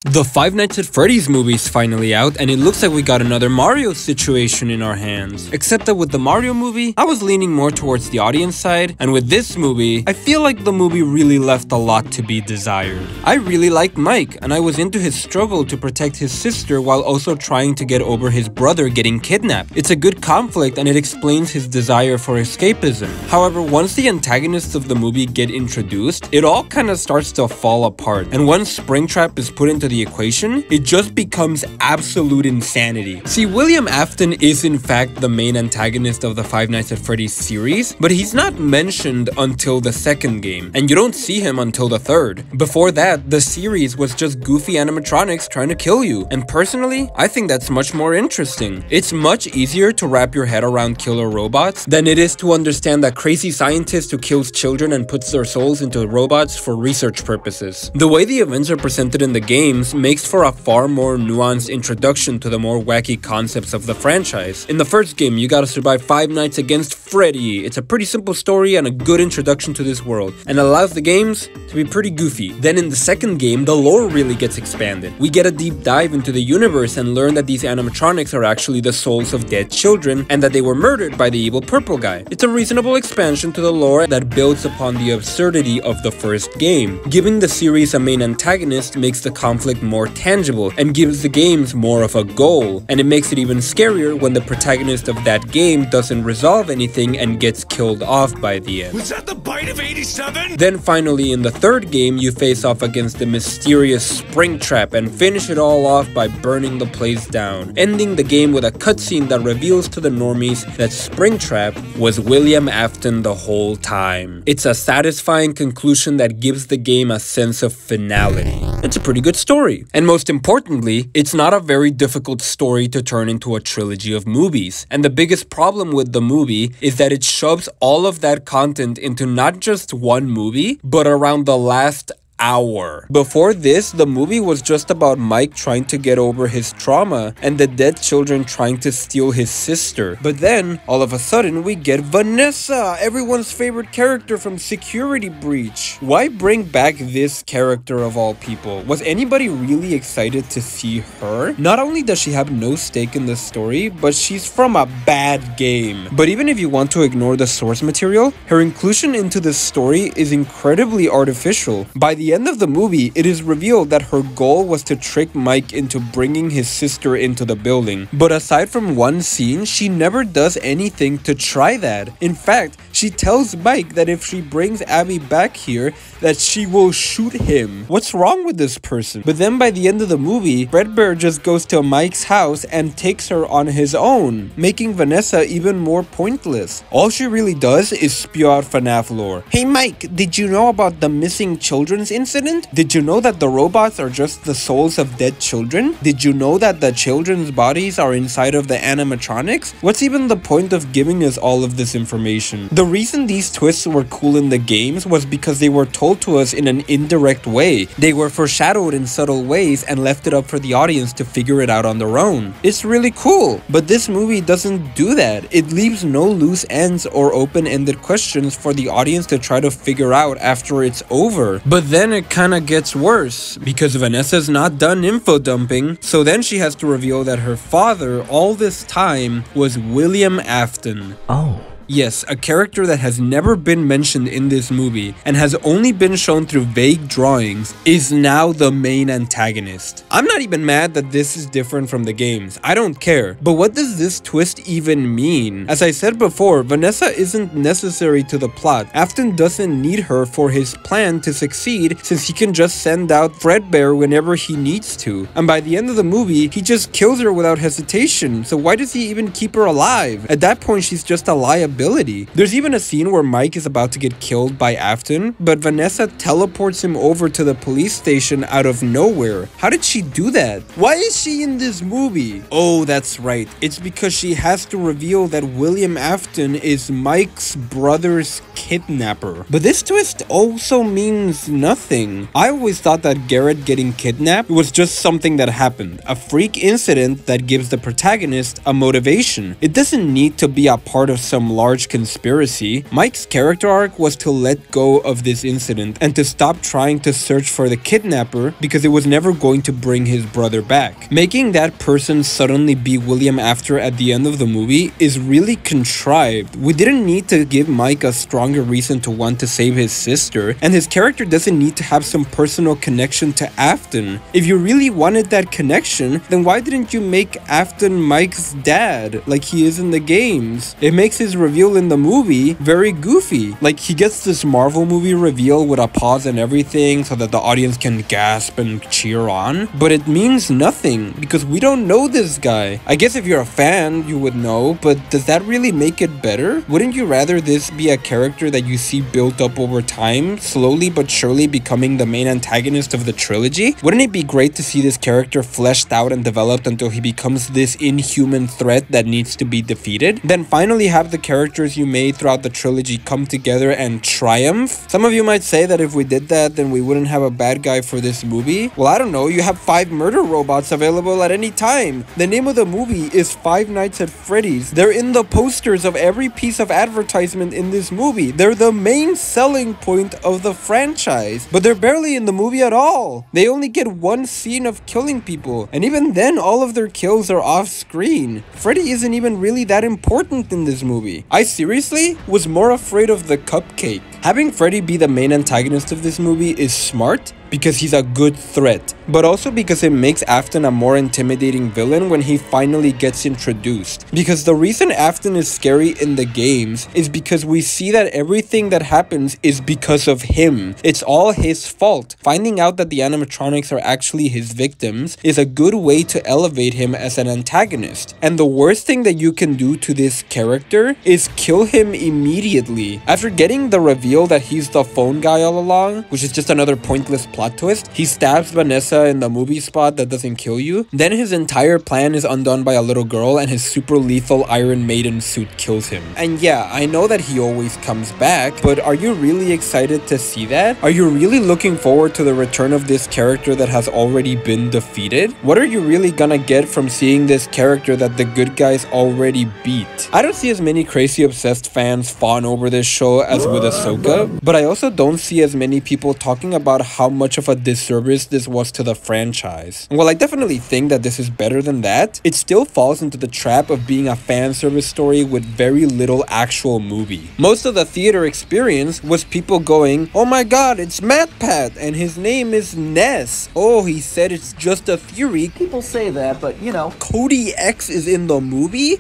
The Five Nights at Freddy's movie is finally out, and it looks like we got another Mario situation in our hands. Except that with the Mario movie, I was leaning more towards the audience side, and with this movie, I feel like the movie really left a lot to be desired. I really liked Mike, and I was into his struggle to protect his sister while also trying to get over his brother getting kidnapped. It's a good conflict, and it explains his desire for escapism. However, once the antagonists of the movie get introduced, it all kind of starts to fall apart, and once Springtrap is put into the equation, it just becomes absolute insanity. See, William Afton is in fact the main antagonist of the Five Nights at Freddy's series, but he's not mentioned until the second game, and you don't see him until the third. Before that, the series was just goofy animatronics trying to kill you, and personally, I think that's much more interesting. It's much easier to wrap your head around killer robots than it is to understand that crazy scientist who kills children and puts their souls into robots for research purposes. The way the events are presented in the games makes for a far more nuanced introduction to the more wacky concepts of the franchise. In the first game, you gotta survive 5 nights against Freddy. It's a pretty simple story and a good introduction to this world, and allows the games to be pretty goofy. Then in the second game, the lore really gets expanded. We get a deep dive into the universe and learn that these animatronics are actually the souls of dead children and that they were murdered by the evil purple guy. It's a reasonable expansion to the lore that builds upon the absurdity of the first game. Giving the series a main antagonist makes the conflict more tangible and gives the games more of a goal, and it makes it even scarier when the protagonist of that game doesn't resolve anything and gets killed off by the end. Was that the bite of 87? Then finally in the third game, you face off against the mysterious Springtrap and finish it all off by burning the place down, ending the game with a cutscene that reveals to the normies that Springtrap was William Afton the whole time. It's a satisfying conclusion that gives the game a sense of finality. It's a pretty good story. And most importantly, it's not a very difficult story to turn into a trilogy of movies. And the biggest problem with the movie is that it shoves all of that content into not just one movie, but around the last hour. Before this, the movie was just about Mike trying to get over his trauma and the dead children trying to steal his sister. But then, all of a sudden, we get Vanessa, everyone's favorite character from Security Breach. Why bring back this character of all people? Was anybody really excited to see her? Not only does she have no stake in the story, but she's from a bad game. But even if you want to ignore the source material, her inclusion into the story is incredibly artificial. By the end of the movie, it is revealed that her goal was to trick Mike into bringing his sister into the building. But aside from one scene, she never does anything to try that. In fact, she tells Mike that if she brings Abby back here, that she will shoot him. What's wrong with this person? But then by the end of the movie, Fredbear just goes to Mike's house and takes her on his own, making Vanessa even more pointless. All she really does is spew out FNAF lore. Hey Mike, did you know about the missing children's incident? Did you know that the robots are just the souls of dead children? Did you know that the children's bodies are inside of the animatronics? What's even the point of giving us all of this information? The reason these twists were cool in the games was because they were told to us in an indirect way. They were foreshadowed in subtle ways and left it up for the audience to figure it out on their own. It's really cool, but this movie doesn't do that. It leaves no loose ends or open-ended questions for the audience to try to figure out after it's over. But then it kinda gets worse, because Vanessa's not done info dumping, so then she has to reveal that her father all this time was William Afton. Oh. Yes, a character that has never been mentioned in this movie and has only been shown through vague drawings is now the main antagonist. I'm not even mad that this is different from the games. I don't care. But what does this twist even mean? As I said before, Vanessa isn't necessary to the plot. Afton doesn't need her for his plan to succeed since he can just send out Fredbear whenever he needs to. And by the end of the movie, he just kills her without hesitation. So why does he even keep her alive? At that point, she's just a liability. There's even a scene where Mike is about to get killed by Afton, but Vanessa teleports him over to the police station out of nowhere. How did she do that? Why is she in this movie? Oh, that's right. It's because she has to reveal that William Afton is Mike's brother's kidnapper. But this twist also means nothing. I always thought that Garrett getting kidnapped was just something that happened, a freak incident that gives the protagonist a motivation. It doesn't need to be a part of some large large conspiracy, Mike's character arc was to let go of this incident and to stop trying to search for the kidnapper because it was never going to bring his brother back. Making that person suddenly be William Afton at the end of the movie is really contrived. We didn't need to give Mike a stronger reason to want to save his sister, and his character doesn't need to have some personal connection to Afton. If you really wanted that connection, then why didn't you make Afton Mike's dad like he is in the games? It makes his reveal in the movie very goofy. Like, he gets this Marvel movie reveal with a pause and everything so that the audience can gasp and cheer on, but it means nothing because we don't know this guy. I guess if you're a fan, you would know, but does that really make it better? Wouldn't you rather this be a character that you see built up over time, slowly but surely becoming the main antagonist of the trilogy? Wouldn't it be great to see this character fleshed out and developed until he becomes this inhuman threat that needs to be defeated? Then finally have the characters you made throughout the trilogy come together and triumph? Some of you might say that if we did that, then we wouldn't have a bad guy for this movie. Well, I don't know, you have 5 murder robots available at any time. The name of the movie is Five Nights at Freddy's. They're in the posters of every piece of advertisement in this movie. They're the main selling point of the franchise, but they're barely in the movie at all. They only get one scene of killing people, and even then all of their kills are off screen. Freddy isn't even really that important in this movie. I seriously was more afraid of the cupcake. Having Freddy be the main antagonist of this movie is smart because he's a good threat, but also because it makes Afton a more intimidating villain when he finally gets introduced. Because the reason Afton is scary in the games is because we see that everything that happens is because of him. It's all his fault. Finding out that the animatronics are actually his victims is a good way to elevate him as an antagonist. And the worst thing that you can do to this character is kill him immediately. After getting the reveal that he's the phone guy all along, which is just another pointless plot twist, he stabs Vanessa in the movie spot that doesn't kill you. Then his entire plan is undone by a little girl and his super lethal Iron Maiden suit kills him. And yeah, I know that he always comes back, but are you really excited to see that? Are you really looking forward to the return of this character that has already been defeated? What are you really gonna get from seeing this character that the good guys already beat? I don't see as many crazy obsessed fans fawn over this show as with Ahsoka, but I also don't see as many people talking about how much of a disservice this was to the franchise. And while I definitely think that this is better than that, it still falls into the trap of being a fan service story with very little actual movie. Most of the theater experience was people going, "Oh my god, it's MatPat and his name is Ness. Oh, he said it's just a theory." People say that, but you know. Cody X is in the movie?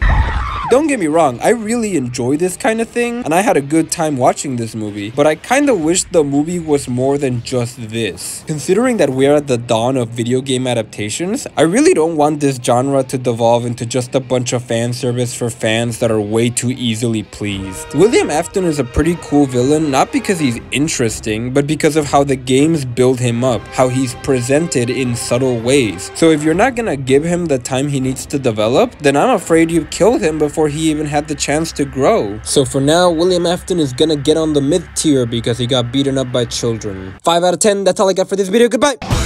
Don't get me wrong, I really enjoy this kind of thing, and I had a good time watching this movie, but I kinda wish the movie was more than just this. Considering that we're at the dawn of video game adaptations, I really don't want this genre to devolve into just a bunch of fan service for fans that are way too easily pleased. William Afton is a pretty cool villain, not because he's interesting, but because of how the games build him up, how he's presented in subtle ways. So if you're not gonna give him the time he needs to develop, then I'm afraid you've killed him before he even had the chance to grow. So for now, William Afton is gonna get on the mid tier because he got beaten up by children. 5 out of 10, that's all I got for this video. Goodbye!